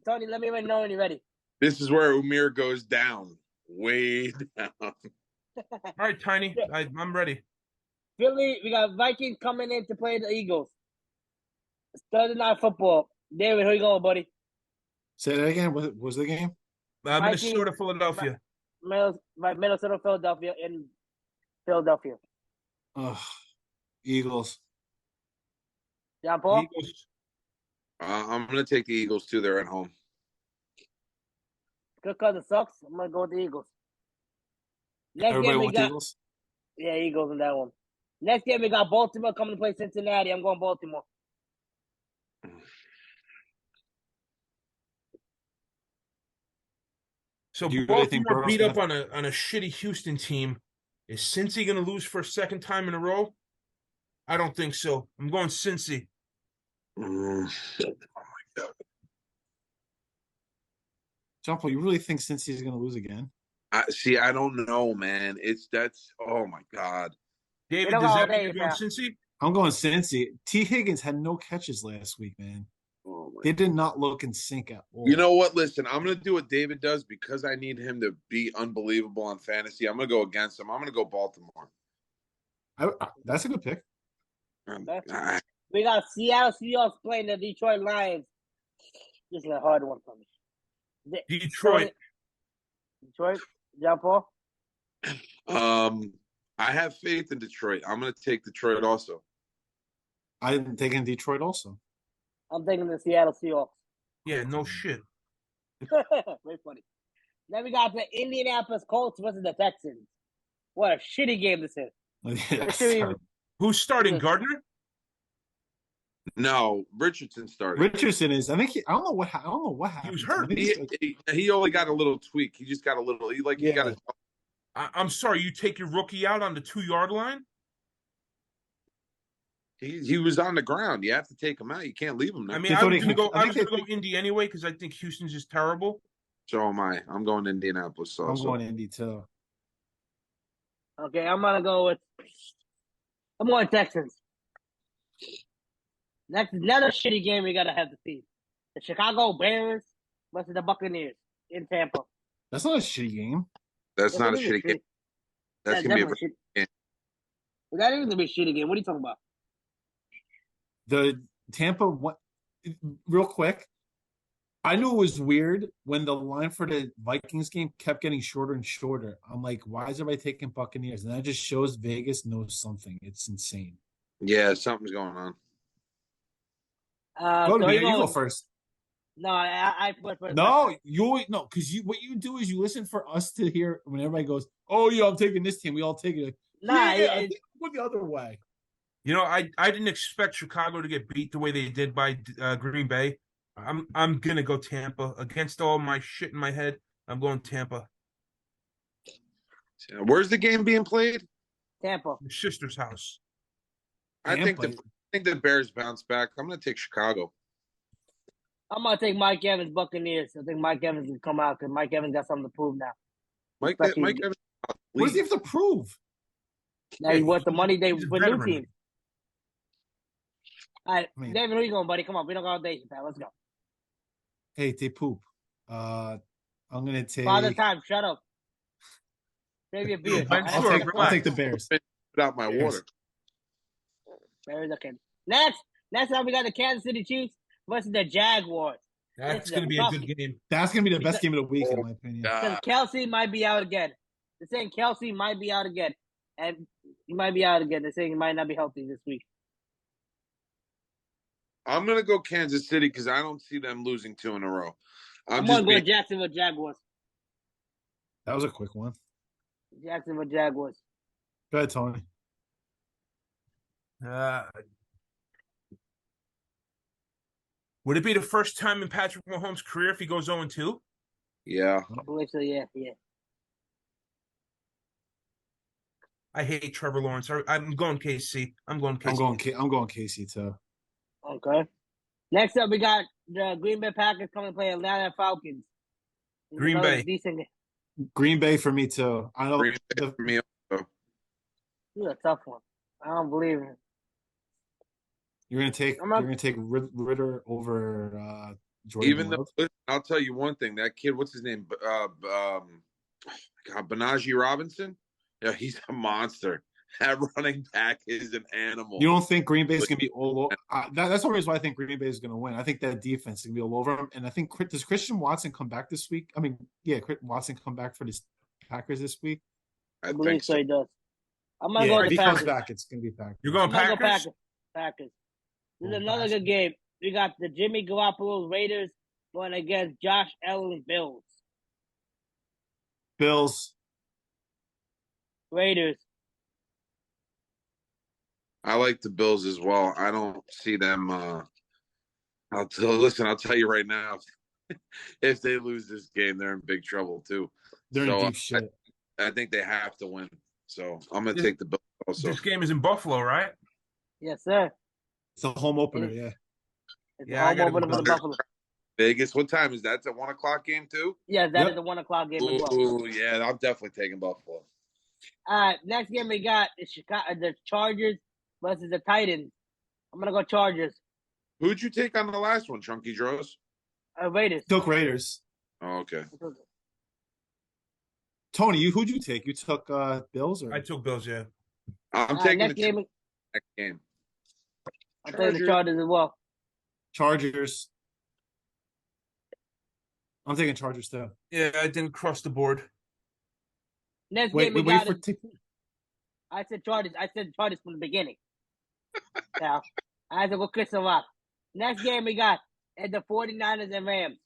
Tony, let me know when you're ready.
This is where Omer goes down, way down.
All right, Tiny, I'm ready.
Philly, we got Vikings coming in to play the Eagles. It's Thursday night football. David, who you going, buddy?
Say that again. What was the game?
Minnesota, Philadelphia.
Minnesota, Philadelphia, in Philadelphia.
Eagles.
John Paul?
Eagles.
I'm going to take the Eagles, too. They're at home.
Good because it sucks. I'm going to go with the Eagles. Next
Everybody
game we
wants
got,
Eagles?
Yeah, Eagles in that one. Next game we got Baltimore coming to play Cincinnati. I'm going Baltimore.
So
Do you really think
Baltimore
Burrow's
beat up
gonna-
on a shitty Houston team. Is Cincy going to lose for a second time in a row? I don't think so. I'm going Cincy.
Oh, my God.
John Paul, you really think Cincy's going to lose again?
I don't know, man. Oh, my God.
David, does that mean you're going Cincy?
I'm going Cincy. T. Higgins had no catches last week, man.
Oh, my
They did not look in sync at all.
You know what? Listen, I'm going to do what David does because I need him to be unbelievable on fantasy. I'm going to go against him. I'm going to go Baltimore.
That's a good pick.
We got Seattle Seahawks playing the Detroit Lions. This is a hard one for me.
Detroit,
John Paul?
I have faith in Detroit. I'm going to take Detroit also.
I'm taking Detroit also.
I'm taking the Seattle Seahawks.
Yeah, no shit.
Very funny. Then we got the Indianapolis Colts versus the Texans. What a shitty game this is.
Who's starting, Gardner?
No, Richardson started.
Richardson is. I don't know what happened.
He was hurt.
He only got a little tweak. He just got a little. He got a.
I'm sorry. You take your rookie out on the 2-yard line?
He was on the ground. You have to take him out. You can't leave him there.
I mean, I'm going to go Indy anyway because I think Houston's just terrible.
So am I. I'm going to Indianapolis also.
I'm going Indy too.
Okay, I'm going Texans. That's another shitty game we got to have to see. The Chicago Bears versus the Buccaneers in Tampa.
That's not a shitty game.
That's not a shitty game. That's going to be a shitty game.
That is going to be a shitty game. What are you talking about?
The Tampa, real quick, I knew it was weird when the line for the Vikings game kept getting shorter and shorter. I'm like, why is everybody taking Buccaneers? And that just shows Vegas knows something. It's insane.
Yeah, something's going on.
Go to me. You go first.
No, I put first.
No, because what you do is you listen for us to hear when everybody goes, "Oh yeah, I'm taking this team." We all take it. I think go the other way.
You know, I didn't expect Chicago to get beat the way they did by Green Bay. I'm gonna go Tampa against all my shit in my head. I'm going Tampa.
Where's the game being played?
Tampa.
My sister's house.
I think the Bears bounce back. I'm going to take Chicago.
I'm going to take Mike Evans, Buccaneers. I think Mike Evans will come out because Mike Evans got something to prove now.
Mike Evans.
What does he have to prove?
Now he's worth the money they put new team. All right, David, where you going, buddy? Come on, we don't got all day, pal. Let's go.
Hey, they poop. I'm gonna take.
Father time. Shut up. Save your beer.
Ben
I'll
Shore,
I'll take the
relax.
Bears.
Put out my
Bears.
water.
Bears, okay. Next time we got the Kansas City Chiefs versus the Jaguars.
That's going to be a good game.
That's gonna be the best game of the week, in my opinion.
Because Kelsey might be out again. They're saying Kelsey might be out again. And he might be out again. They're saying he might not be healthy this week.
I'm gonna go Kansas City because I don't see them losing 2 in a row.
I'm going to go Jacksonville Jaguars.
That was a quick one.
Jacksonville Jaguars.
Go ahead, Tony.
Would it be the first time in Patrick Mahomes' career if he goes 0-2?
Yeah.
I believe so, yeah.
I hate Trevor Lawrence. I'm going KC. I'm going
KC too.
Okay. Next up, we got the Green Bay Packers coming to play Atlanta Falcons.
Green Bay.
Decent.
Green Bay for me too. I know.
Green Bay for me also.
This is a tough one. I don't believe it.
You're gonna take Ritter over Jordan.
Even though, I'll tell you one thing. That kid, what's his name? Benaji Robinson. Yeah, he's a monster. That running back is an animal.
You don't think Green Bay is going to be all over? That's the reason why I think Green Bay is going to win. I think that defense is going to be all over them. And I think, does Christian Watson come back this week? I mean, yeah, Watson come back for the Packers this week?
I believe so. He does. I'm going
to
go with
if
the
he
Packers.
Comes back, it's going to be Packers.
You're going Packers?
Packers. This is another good game. We got the Jimmy Garoppolo Raiders going against Josh Allen Bills. Raiders.
I like the Bills as well. I don't see them. I'll tell you right now, if they lose this game, they're in big trouble too.
They're in deep shit.
I think they have to win. So I'm going to take the Bills also.
This game is in Buffalo, right?
Yes, sir.
It's a home opener, yeah.
It's a home opener for Buffalo.
Vegas, what time is that? It's a 1 o'clock game too?
Yeah, that is a 1 o'clock game as well.
Ooh, yeah, I'm definitely taking Buffalo.
All right, next game we got is the Chargers versus the Titans. I'm gonna go Chargers.
Who'd you take on the last one, Chunky Draws?
Raiders.
Took Raiders.
Oh, okay.
Tony, who'd you take? You took Bills, or
I took Bills. Yeah.
I'm taking
next
the
game.
Next game.
I'm taking the Chargers as well.
Chargers. I'm taking Chargers too.
Yeah, I didn't cross the board.
Next game we got.
I
said Chargers. I said Chargers from the beginning. Now, I had to go kiss them up. Next game we got at the 49ers and Rams.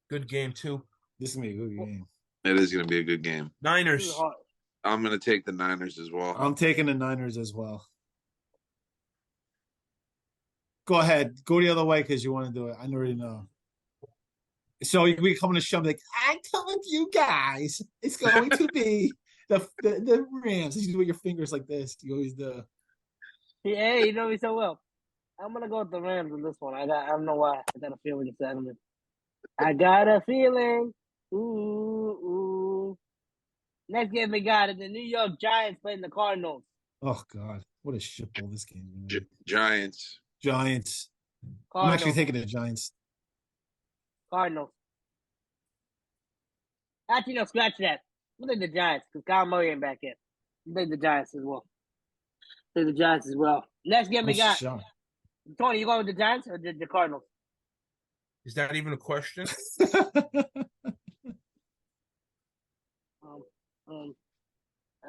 Good game, too.
This is going to be a good game.
It is going to be a good game.
Niners.
I'm going to take the Niners as well.
I'm taking the Niners as well. Go ahead. Go the other way because you want to do it. I already know. So we come on the show like, I told you guys it's going to be the Rams. You do with your fingers like this. You always do.
Yeah, you know me so well. I'm gonna go with the Rams on this one. I don't know why. I got a feeling it's happening. I got a feeling. Ooh. Next game we got is the New York Giants playing the Cardinals.
Oh God, what a shitball this game is.
Giants.
Cardinals. I'm actually taking the Giants.
Cardinals. Actually, no, scratch that. I'm take the Giants because Kyle Murray ain't back yet. I'm take the Giants as well. Take the Giants as well. Next game we got. Tony, you going with the Giants or the Cardinals?
Is that even a question?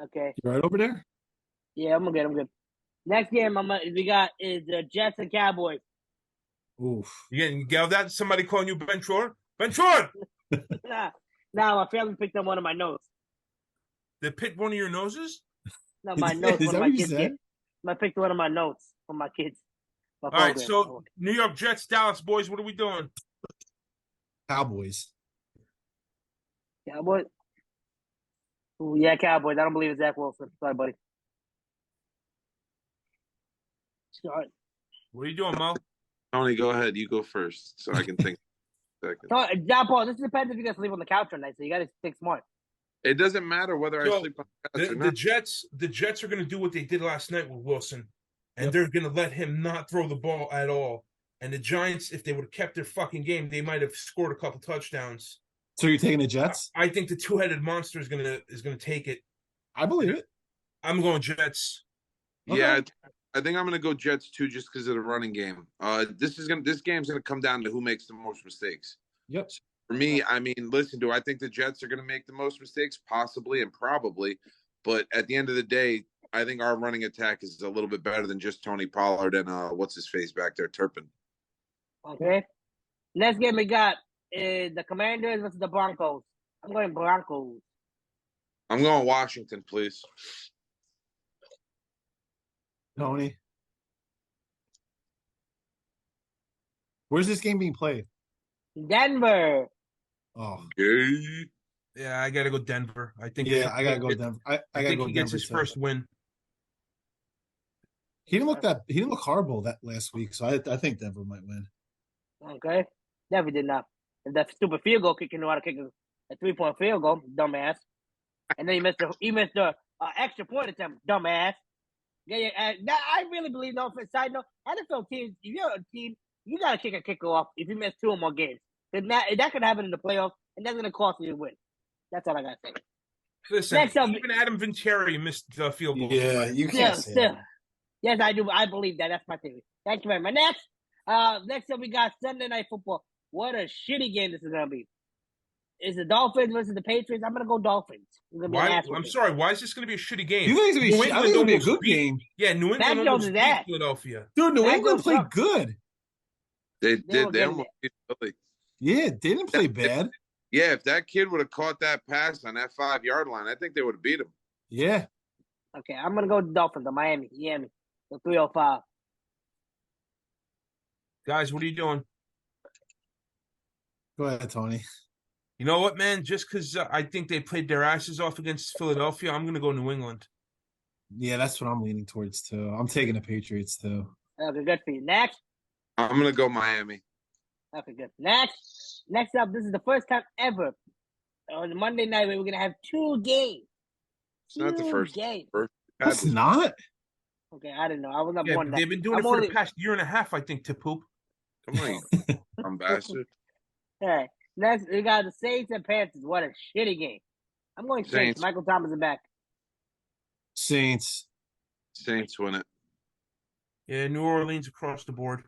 Okay.
You right over there?
Yeah, I'm good. Next game we got is the Jets and Cowboys.
Oof.
You yelled at somebody calling you Ben Shore? Ben Shore!
Nah, my family picked up one of my notes.
They picked one of your noses?
No, my notes.
Is that what you said?
I picked one of my notes from my kids.
All right, so New York Jets, Dallas boys, what are we doing?
Cowboys.
Cowboys? Ooh, yeah, Cowboys. I don't believe it's Zach Wilson. Sorry, buddy. Sorry.
What are you doing, Mo?
Tony, go ahead. You go first so I can think.
John Paul, this depends if you're going to sleep on the couch or not, so you got to think smart.
It doesn't matter whether I sleep on the couch or not.
The Jets are going to do what they did last night with Wilson, and they're going to let him not throw the ball at all. And the Giants, if they would have kept their fucking game, they might have scored a couple touchdowns.
So you're taking the Jets?
I think the two-headed monster is gonna take it.
I believe it.
I'm going Jets.
Yeah,
Okay.
I think I'm going to go Jets too, just because of the running game. This game's going to come down to who makes the most mistakes.
Yep.
For me, I mean, listen, do I think the Jets are going to make the most mistakes? Possibly and probably, but at the end of the day, I think our running attack is a little bit better than just Tony Pollard and what's his face back there, Turpin.
Okay. Next game we got is the Commanders versus the Broncos. I'm going Broncos.
I'm going Washington, please.
Tony. Where's this game being played?
Denver.
Oh,
Okay.
Yeah, I gotta go Denver. I think.
yeah, I gotta go Denver. I gotta
think
go
he
Denver
gets his
too.
first win.
He didn't look horrible that last week, so I think Denver might win.
Okay. Denver did not. If that stupid field goal kicker knew how to kick a 3-point field goal, dumbass. And then he missed the extra point attempt, dumbass. Yeah, I really believe, no, for side note, NFL teams, if you're a team, you got to kick a kicker off if you miss 2 or more games. That could happen in the playoffs, and that's going to cost you the win. That's all I got to say.
Listen,
Next up,
even Adam Vinatieri missed the field goal.
Yeah, you can't say
still.
that.
Yes, I do. I believe that. That's my theory. Thank you very much. Next up, we got Sunday Night Football. What a shitty game this is going to be. Is the Dolphins versus the Patriots? I'm going to go Dolphins.
Why? I'm sorry. Why is this going to be a shitty game?
You think it's gonna be? I think it's gonna be a good game.
Yeah, New
Mac
England
Jones
almost
is
beat
ass.
Philadelphia.
Dude, New
Mac
England
Jones
played
sucks.
good.
They
They were
did. They
good.
almost beat Philly.
Yeah, they didn't play bad.
Yeah, if that kid would have caught that pass on that 5-yard line, I think they would have beat him.
Yeah.
Okay, I'm going to go with the Dolphins on Miami. The 305.
Guys, what are you doing?
Go ahead, Tony.
You know what, man? Just because I think they played their asses off against Philadelphia, I'm going to go New England.
Yeah, that's what I'm leaning towards too. I'm taking the Patriots too.
Okay, good for you. Next.
I'm going to go Miami.
Okay, good. Next up, this is the first time ever on Monday night where we're going to have 2 games.
It's not the first.
Games.
That's not.
Okay, I didn't know. I was not
Yeah,
born.
they've been doing it for the past year and a half, I think, to poop.
Come on, I'm bastard.
All right. Next, we got the Saints and Panthers. What a shitty game. I'm going Saints.
Saints.
Michael Thomas is back.
Saints.
Saints win it.
Yeah, New Orleans across the board.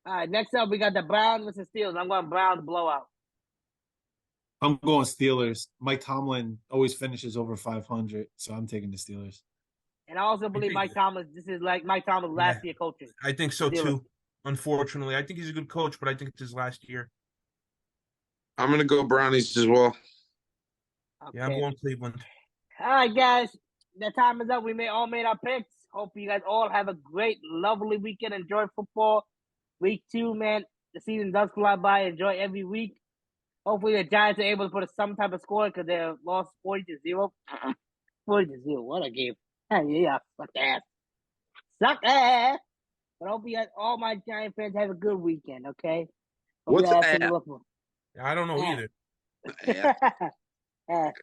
All right, next up, we got the Browns versus Steelers. I'm going Browns blowout.
I'm going Steelers. Mike Tomlin always finishes over 500, so I'm taking the Steelers.
And I also believe Mike Thomas, this is like Mike Thomas last year coaching.
I think so,
Steelers.
too. Unfortunately, I think he's a good coach, but I think it's his last year.
I'm going to go Brownies as well.
Okay.
Yeah, I'm going Cleveland.
All right, guys. The time is up. We all made our picks. Hope you guys all have a great, lovely weekend. Enjoy football. Week 2, man. The season does fly by. Enjoy every week. Hopefully the Giants are able to put some type of score because they lost 40-0. 40-0. What a game. Yeah, suck ass. Suck ass. But I hope you guys, all my Giant fans, have a good weekend, okay? Hope
What's
you
an
have
ass?
I don't know either.
Yeah.
Ass.